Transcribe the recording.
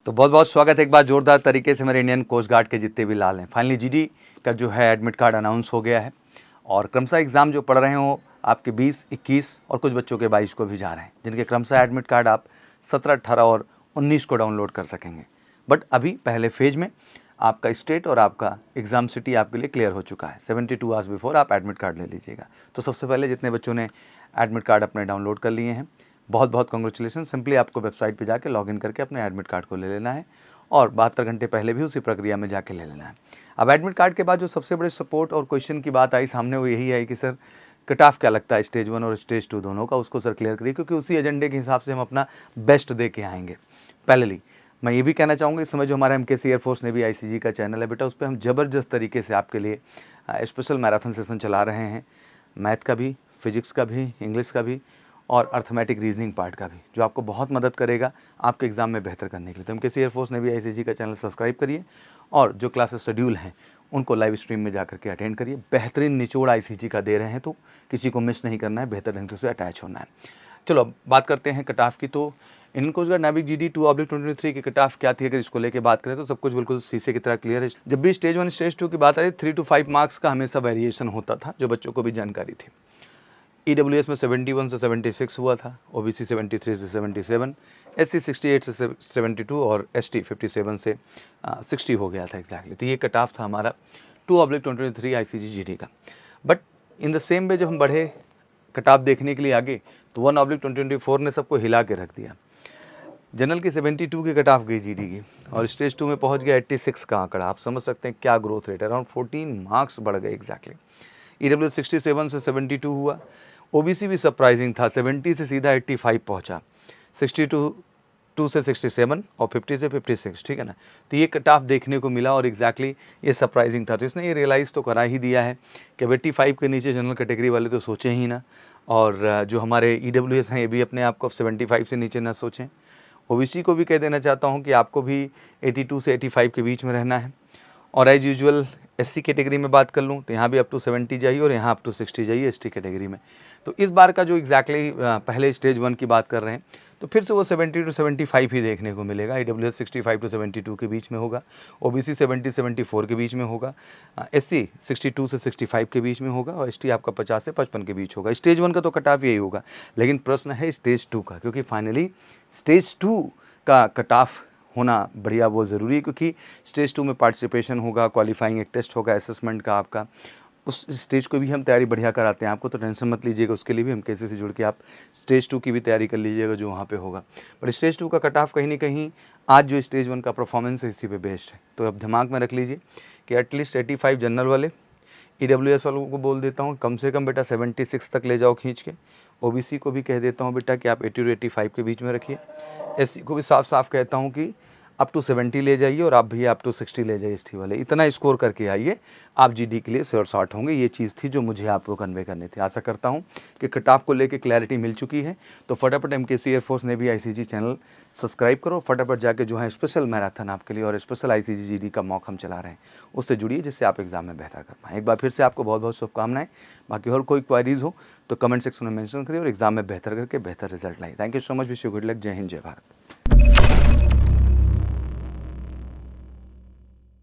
तो बहुत बहुत स्वागत है एक बार जोरदार तरीके से मेरे इंडियन कोस्ट गार्ड के जितने भी लाल हैं। फाइनली जीडी का जो है एडमिट कार्ड अनाउंस हो गया है और क्रमशः एग्ज़ाम जो पढ़ रहे हो आपके 20, 21 और कुछ बच्चों के 22 को भी जा रहे हैं, जिनके क्रमशः एडमिट कार्ड आप 17, 18 और 19 को डाउनलोड कर सकेंगे। बट अभी पहले फेज में आपका स्टेट और आपका एग्ज़ाम सिटी आपके लिए क्लियर हो चुका है। 72 आवर्स बिफोर आप एडमिट कार्ड ले लीजिएगा। तो सबसे पहले जितने बच्चों ने एडमिट कार्ड अपने डाउनलोड कर लिए हैं, बहुत बहुत कॉन्ग्रेचुलेसन। सिंपली आपको वेबसाइट पे जाके लॉगिन करके अपने एडमिट कार्ड को ले लेना है और 72 घंटे पहले भी उसी प्रक्रिया में जाके ले लेना है। अब एडमिट कार्ड के बाद जो सबसे बड़े सपोर्ट और क्वेश्चन की बात आई सामने वो यही है कि सर कट ऑफ क्या लगता है स्टेज 1 और स्टेज 2 दोनों का, उसको सर क्लियर करिए, क्योंकि उसी एजेंडे के हिसाब से हम अपना बेस्ट दे के आएंगे। पहले मैं ये भी कहना चाहूँगा, इस समय जो हमारा MKC एयरफोर्स नेवी ICG का चैनल है बेटा, उस पर हम ज़बरदस्त तरीके से आपके लिए स्पेशल मैराथन सेशन चला रहे हैं, मैथ का भी, फिजिक्स का भी, इंग्लिश का भी और अर्थमेटिक रीजनिंग पार्ट का भी, जो आपको बहुत मदद करेगा आपके एग्ज़ाम में बेहतर करने के लिए। तो MKC एयरफोर्स नेवी ICG का चैनल सब्सक्राइब करिए और जो क्लासेस शेड्यूल हैं उनको लाइव स्ट्रीम में जाकर के अटेंड करिए। बेहतरीन निचोड़ ICG का दे रहे हैं, तो किसी को मिस नहीं करना है, बेहतर ढंग से उससे अटैच होना है। चलो अब बात करते हैं कट ऑफ की। तो इंडियन कोस्ट गार्ड नाविक GD 2/23 की कट ऑफ क्या थी, अगर इसको लेके बात करें तो सब कुछ बिल्कुल शीशे की तरह क्लियर है। जब भी स्टेज 1 स्टेज 2 की बात आई 3 to 5 मार्क्स का हमेशा वेरिएशन होता था, जो बच्चों को भी जानकारी थी। EWS में 71 से 76 हुआ था, OBC 73 से 77, SC 68 से 72 और ST 57 से 60 हो गया था एग्जैक्टली। तो ये कट ऑफ था हमारा 2/23 ICG GD का। But in the same way जब हम बढ़े कट ऑफ देखने के लिए आगे, तो 1/2024 ने सबको हिला के रख दिया। जनरल की 72 की कट ऑफ गई GD की और स्टेज 2 में पहुंच गया 86 का आंकड़ा। आप समझ सकते हैं क्या ग्रोथ रेट है, अराउंड 14 मार्क्स बढ़ गए एग्जैक्टली। EWS 67 से 72 हुआ। OBC भी सरप्राइजिंग था, 70 से सीधा 85 पहुंचा, 62 से 67 और 50 से 56, ठीक है ना। तो ये कट ऑफ देखने को मिला और एग्जैक्टली ये सरप्राइजिंग था। तो इसने ये रियलाइज़ तो करा ही दिया है कि 85 के नीचे जनरल कैटेगरी वाले तो सोचें ही ना, और जो हमारे EWS हैं ये भी अपने आप को 75 से नीचे ना सोचें। OBC को भी कह देना चाहता हूँ कि आपको भी 82 से 85 के बीच में रहना है। और एज यूजुअल SC कैटेगरी में बात कर लूँ तो यहाँ भी अप टू 70 जाइए और यहाँ अप टू 60 जाइए ST कैटेगरी में। तो इस बार का जो एग्जैक्टली पहले स्टेज 1 की बात कर रहे हैं, तो फिर से वो 70 to 75 ही देखने को मिलेगा। EWS 65 to 72 के बीच में होगा, OBC 70 74 के बीच में होगा, SC 62 से 65 के बीच में होगा और ST आपका 50 से 55 के बीच होगा। स्टेज 1 का तो कट ऑफ यही होगा, लेकिन प्रश्न है स्टेज 2 का, क्योंकि फाइनली स्टेज 2 का कट ऑफ होना बढ़िया वो ज़रूरी है, क्योंकि स्टेज 2 में पार्टिसिपेशन होगा, क्वालिफाइंग एक टेस्ट होगा असेसमेंट का आपका। उस स्टेज को भी हम तैयारी बढ़िया कराते हैं आपको, तो टेंशन मत लीजिएगा, उसके लिए भी हम MKC से जुड़ के आप स्टेज 2 की भी तैयारी कर लीजिएगा जो वहाँ पे होगा। बट स्टेज 2 का कट ऑफ कहीं ना कहीं आज जो स्टेज 1 का परफॉर्मेंस है इसी पे बेस्ड है। तो अब दिमाग में रख लीजिए कि एटलीस्ट 85 जनरल वाले, EWS वालों को बोल देता हूँ कम से कम बेटा 76 तक ले जाओ खींच के। OBC को भी कह देता हूँ बेटा कि आप 80 to 85 के बीच में रखिए। SC को भी साफ साफ कहता हूँ कि अप टू 70 ले जाइए और आप भैया अप टू 60 ले जाइए ST वाले। इतना स्कोर करके आइए, आप GD के लिए श्योर शॉट होंगे। ये चीज़ थी जो मुझे आपको कन्वे करनी थी। आशा करता हूँ कि कट ऑफ को लेके क्लैरिटी मिल चुकी है। तो फटाफट MKC air force navy ICG channel subscribe करो, फटाफट जाके जो है स्पेशल मैराथन आपके लिए और स्पेशल ICG GD का मॉक हम चला रहे हैं, उससे जुड़िए, जिससे आप एग्जाम में बेहतर कर पाएँ। एक बार फिर से आपको बहुत बहुत शुभकामनाएं। बाकी और कोई क्वारीज हो तो कमेंट सेक्शन में मेंशन करिए और एग्जाम में बेहतर करके बेहतर रिजल्ट लाइए। Thank you so much, wish you good luck. जय हिंद, जय भारत।